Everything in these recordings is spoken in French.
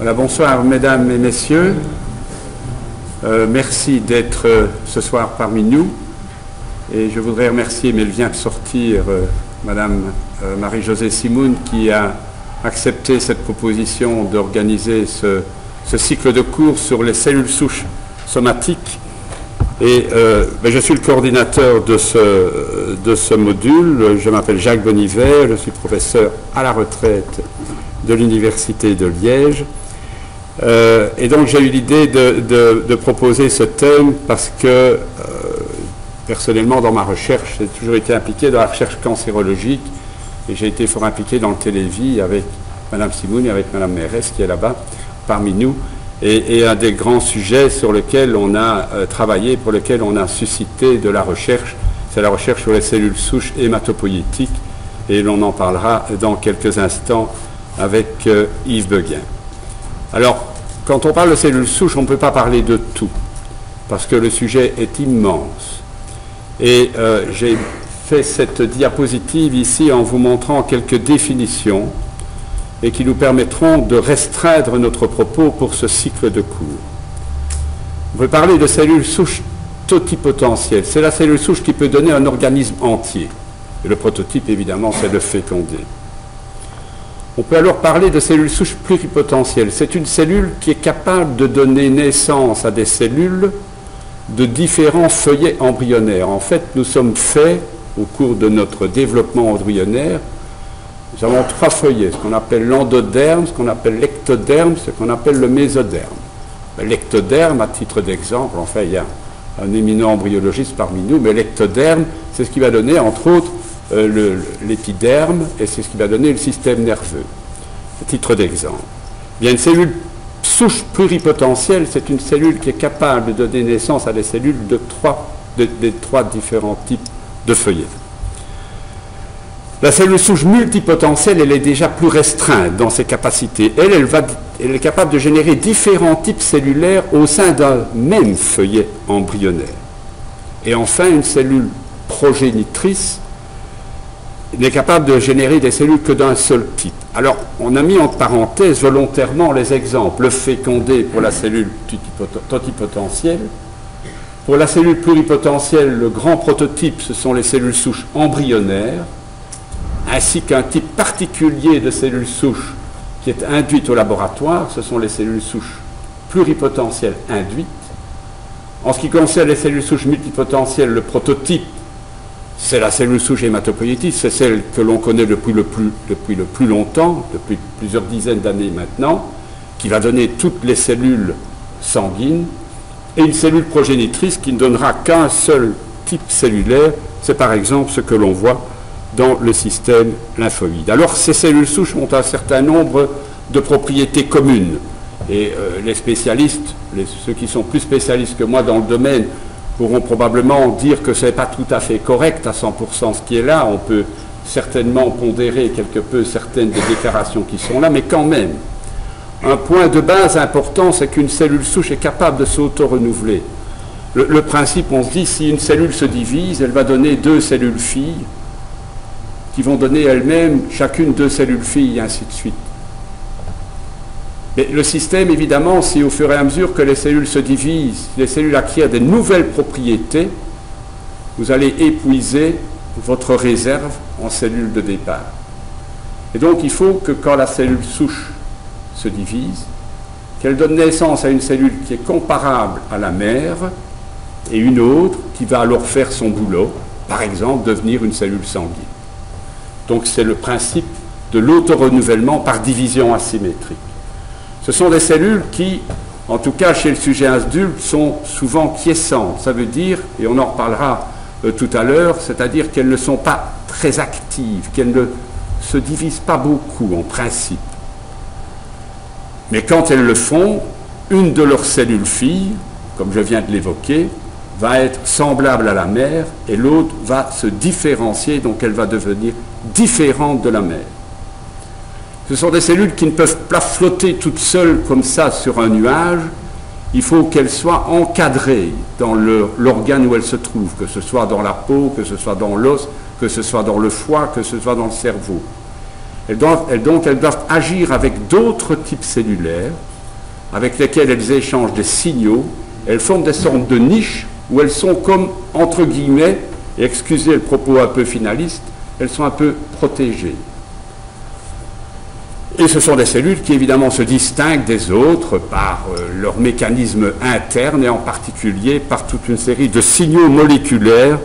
Voilà, bonsoir mesdames et messieurs. Merci d'être ce soir parmi nous. Et je voudrais remercier, mais elle vient de sortir, madame Marie-Josée Simoun qui a accepté cette proposition d'organiser ce cycle de cours sur les cellules souches somatiques. Et je suis le coordinateur de ce module. Je m'appelle Jacques Bonivert, je suis professeur à la retraite de l'Université de Liège. Et donc j'ai eu l'idée de proposer ce thème parce que personnellement dans ma recherche, j'ai toujours été impliqué dans la recherche cancérologique et j'ai été fort impliqué dans le télévis avec Madame Simoun et avec Madame Mérès qui est là-bas parmi nous. Et un des grands sujets sur lesquels on a travaillé, pour lesquels on a suscité de la recherche, c'est la recherche sur les cellules souches hématopoïétiques, et l'on en parlera dans quelques instants avec Yves Beguin. Alors, quand on parle de cellules souches, on ne peut pas parler de tout, parce que le sujet est immense. Et j'ai fait cette diapositive ici en vous montrant quelques définitions et qui nous permettront de restreindre notre propos pour ce cycle de cours. On peut parler de cellules souches totipotentielles. C'est la cellule souche qui peut donner un organisme entier. Et le prototype, évidemment, c'est le fécondé. On peut alors parler de cellules souches pluripotentielles. C'est une cellule qui est capable de donner naissance à des cellules de différents feuillets embryonnaires. En fait, nous sommes faits, au cours de notre développement embryonnaire, nous avons trois feuillets, ce qu'on appelle l'endoderme, ce qu'on appelle l'ectoderme, ce qu'on appelle le mésoderme. L'ectoderme, à titre d'exemple, enfin il y a un éminent embryologiste parmi nous, mais l'ectoderme, c'est ce qui va donner, entre autres, l'épiderme, et c'est ce qui va donner le système nerveux, à titre d'exemple. Bien, une cellule souche pluripotentielle, c'est une cellule qui est capable de donner naissance à des cellules des trois différents types de feuillets. La cellule souche multipotentielle, elle est déjà plus restreinte dans ses capacités. Elle est capable de générer différents types cellulaires au sein d'un même feuillet embryonnaire. Et enfin, une cellule progénitrice n'est capable de générer des cellules que d'un seul type. Alors, on a mis en parenthèse volontairement les exemples. Le fécondé pour la cellule totipotentielle. Pour la cellule pluripotentielle, le grand prototype, ce sont les cellules souches embryonnaires, ainsi qu'un type particulier de cellules souches qui est induite au laboratoire, ce sont les cellules souches pluripotentielles induites. En ce qui concerne les cellules souches multipotentielles, le prototype, c'est la cellule souche hématopoïétique, c'est celle que l'on connaît depuis le plus longtemps, depuis plusieurs dizaines d'années maintenant, qui va donner toutes les cellules sanguines, et une cellule progénitrice qui ne donnera qu'un seul type cellulaire, c'est par exemple ce que l'on voit dans le système lymphoïde. Alors ces cellules souches ont un certain nombre de propriétés communes, et les spécialistes, ceux qui sont plus spécialistes que moi dans le domaine, pourront probablement dire que ce n'est pas tout à fait correct à 100% ce qui est là. On peut certainement pondérer quelque peu certaines des déclarations qui sont là, mais quand même, un point de base important, c'est qu'une cellule souche est capable de s'auto-renouveler. Le principe, on se dit, si une cellule se divise, elle va donner deux cellules filles, qui vont donner elles-mêmes chacune deux cellules filles, et ainsi de suite. Mais le système, évidemment, si au fur et à mesure que les cellules se divisent, les cellules acquièrent des nouvelles propriétés, vous allez épuiser votre réserve en cellules de départ. Et donc, il faut que quand la cellule souche se divise, qu'elle donne naissance à une cellule qui est comparable à la mère et une autre qui va alors faire son boulot, par exemple, devenir une cellule sanguine. Donc, c'est le principe de l'autorenouvellement par division asymétrique. Ce sont des cellules qui, en tout cas chez le sujet adulte, sont souvent quiescentes. Ça veut dire, et on en reparlera tout à l'heure, c'est-à-dire qu'elles ne sont pas très actives, qu'elles ne se divisent pas beaucoup en principe. Mais quand elles le font, une de leurs cellules filles, comme je viens de l'évoquer, va être semblable à la mère et l'autre va se différencier, donc elle va devenir différente de la mère. Ce sont des cellules qui ne peuvent pas flotter toutes seules comme ça sur un nuage. Il faut qu'elles soient encadrées dans l'organe où elles se trouvent, que ce soit dans la peau, que ce soit dans l'os, que ce soit dans le foie, que ce soit dans le cerveau. Elles doivent agir avec d'autres types cellulaires avec lesquelles elles échangent des signaux. Elles forment des sortes de niches où elles sont comme, entre guillemets, et excusez le propos un peu finaliste, elles sont un peu protégées. Et ce sont des cellules qui évidemment se distinguent des autres par leur mécanisme interne et en particulier par toute une série de signaux moléculaires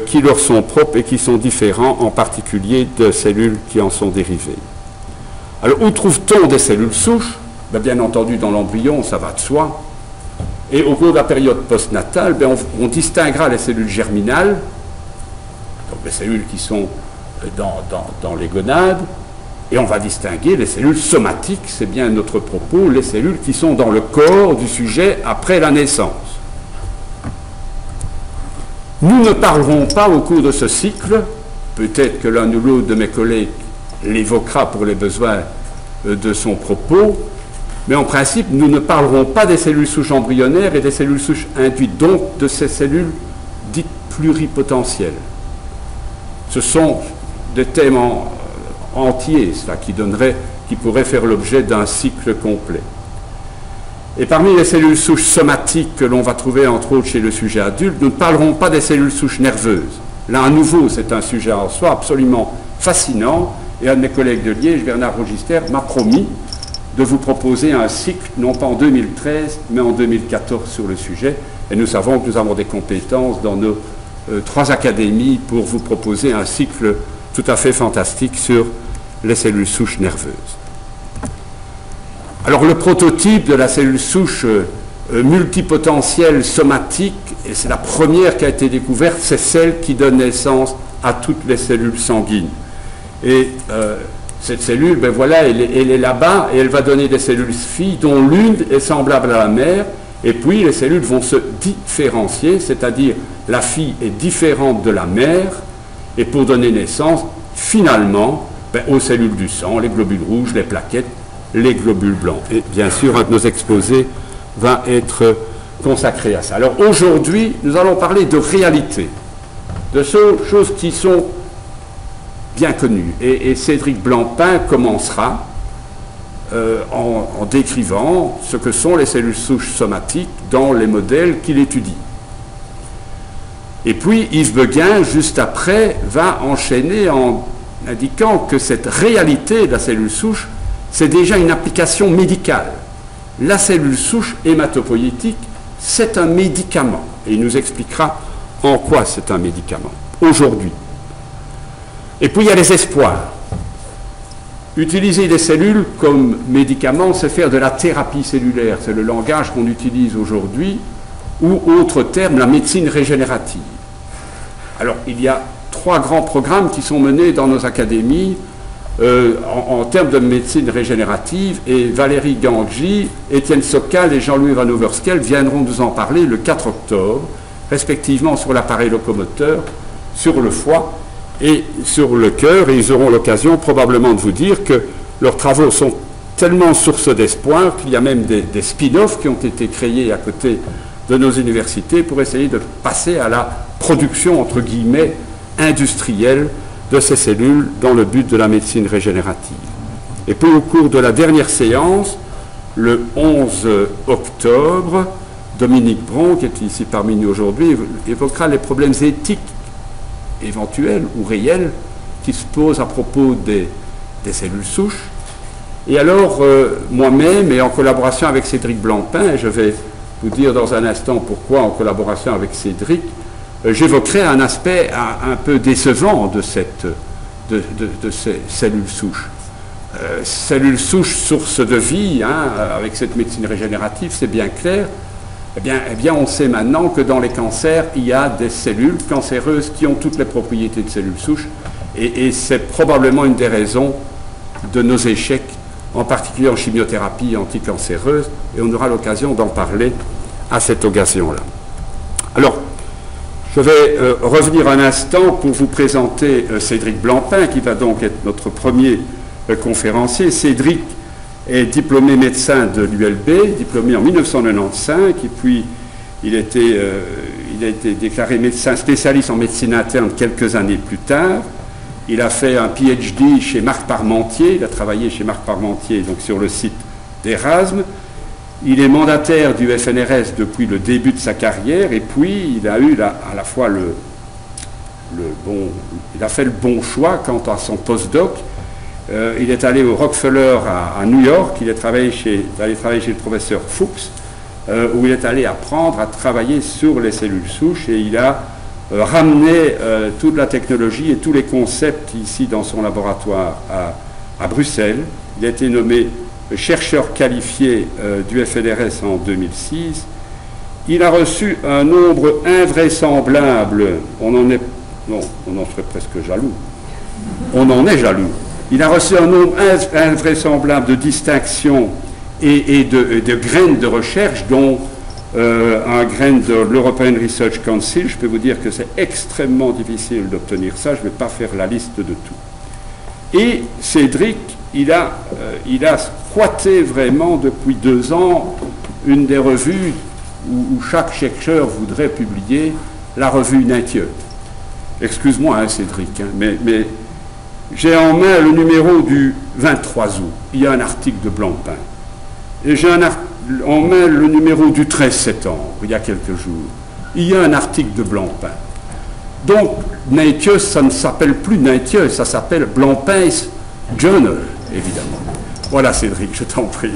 qui leur sont propres et qui sont différents en particulier de cellules qui en sont dérivées. Alors où trouve-t-on des cellules souches? Bien entendu dans l'embryon, ça va de soi. Et au cours de la période postnatale, on distinguera les cellules germinales, donc les cellules qui sont dans les gonades, et on va distinguer les cellules somatiques, c'est bien notre propos, les cellules qui sont dans le corps du sujet après la naissance. Nous ne parlerons pas au cours de ce cycle, peut-être que l'un ou l'autre de mes collègues l'évoquera pour les besoins de son propos, mais en principe, nous ne parlerons pas des cellules souches embryonnaires et des cellules souches induites, donc de ces cellules dites pluripotentielles. Ce sont des thèmes entiers, cela, qui pourraient faire l'objet d'un cycle complet. Et parmi les cellules souches somatiques que l'on va trouver entre autres chez le sujet adulte, nous ne parlerons pas des cellules souches nerveuses. Là, à nouveau, c'est un sujet en soi absolument fascinant, et un de mes collègues de Liège, Bernard Rogister, m'a promis de vous proposer un cycle, non pas en 2013, mais en 2014 sur le sujet. Et nous savons que nous avons des compétences dans nos 3 académies pour vous proposer un cycle tout à fait fantastique sur les cellules souches nerveuses. Alors le prototype de la cellule souche multipotentielle somatique, et c'est la première qui a été découverte, c'est celle qui donne naissance à toutes les cellules sanguines. Et cette cellule, voilà, elle est là-bas et elle va donner des cellules filles dont l'une est semblable à la mère, et puis les cellules vont se différencier, c'est-à-dire la fille est différente de la mère, et pour donner naissance, finalement, aux cellules du sang, les globules rouges, les plaquettes, les globules blancs. Et bien sûr, un de nos exposés va être consacré à ça. Alors aujourd'hui, nous allons parler de réalité, de choses qui sont bien connues. Et Cédric Blancpain commencera en décrivant ce que sont les cellules souches somatiques dans les modèles qu'il étudie. Et puis Yves Beguin, juste après, va enchaîner en indiquant que cette réalité de la cellule souche, c'est déjà une application médicale. La cellule souche hématopoïétique, c'est un médicament. Et il nous expliquera en quoi c'est un médicament, aujourd'hui. Et puis il y a les espoirs. Utiliser les cellules comme médicament, c'est faire de la thérapie cellulaire. C'est le langage qu'on utilise aujourd'hui, ou autre terme, la médecine régénérative. Alors, il y a 3 grands programmes qui sont menés dans nos académies en termes de médecine régénérative, et Valérie Gangji, Étienne Sokal et Jean-Louis Van Overskel viendront nous en parler le 4 octobre, respectivement sur l'appareil locomoteur, sur le foie et sur le cœur, et ils auront l'occasion probablement de vous dire que leurs travaux sont tellement source d'espoir qu'il y a même des spin-offs qui ont été créés à côté de nos universités pour essayer de passer à la production, entre guillemets, industrielle de ces cellules dans le but de la médecine régénérative. Et puis au cours de la dernière séance, le 11 octobre, Dominique Bron, qui est ici parmi nous aujourd'hui, évoquera les problèmes éthiques éventuels ou réels qui se posent à propos des cellules souches. Et alors, moi-même, et en collaboration avec Cédric Blancpain, et je vais vous dire dans un instant pourquoi en collaboration avec Cédric, j'évoquerai un aspect un peu décevant de ces cellules souches. Cellules souches, source de vie, avec cette médecine régénérative, c'est bien clair. Eh bien, on sait maintenant que dans les cancers, il y a des cellules cancéreuses qui ont toutes les propriétés de cellules souches, et c'est probablement une des raisons de nos échecs, en particulier en chimiothérapie anticancéreuse, et on aura l'occasion d'en parler à cette occasion-là. Alors, je vais revenir un instant pour vous présenter Cédric Blancpain, qui va donc être notre premier conférencier. Cédric est diplômé médecin de l'ULB, diplômé en 1995, et puis il a été déclaré médecin spécialiste en médecine interne quelques années plus tard. Il a fait un PhD chez Marc Parmentier, il a travaillé chez Marc Parmentier, donc sur le site d'Erasme, Il est mandataire du FNRS depuis le début de sa carrière, et puis il a eu à la fois il a fait le bon choix quant à son postdoc. Il est allé au Rockefeller à New York, il est allé travailler chez le professeur Fuchs, où il est allé apprendre à travailler sur les cellules souches, et il a ramené toute la technologie et tous les concepts ici dans son laboratoire à Bruxelles. Il a été nommé chercheur qualifié du FNRS en 2006. Il a reçu un nombre invraisemblable, on en serait presque jaloux, on en est jaloux. Il a reçu un nombre invraisemblable de distinctions et de graines de recherche, dont un grain de l'European Research Council. Je peux vous dire que c'est extrêmement difficile d'obtenir ça, je ne vais pas faire la liste de tout. Et Cédric, il a squatté vraiment depuis 2 ans une des revues où chaque chercheur voudrait publier, la revue Nature. Excuse-moi, hein, Cédric, hein, mais j'ai en main le numéro du 23 août. Il y a un article de Blancpain. Et j'ai en main le numéro du 13 septembre, il y a quelques jours. Il y a un article de Blancpain. Donc, Nature, ça ne s'appelle plus Nature, ça s'appelle Blancpain's Journal, évidemment. Voilà, Cédric, je t'en prie.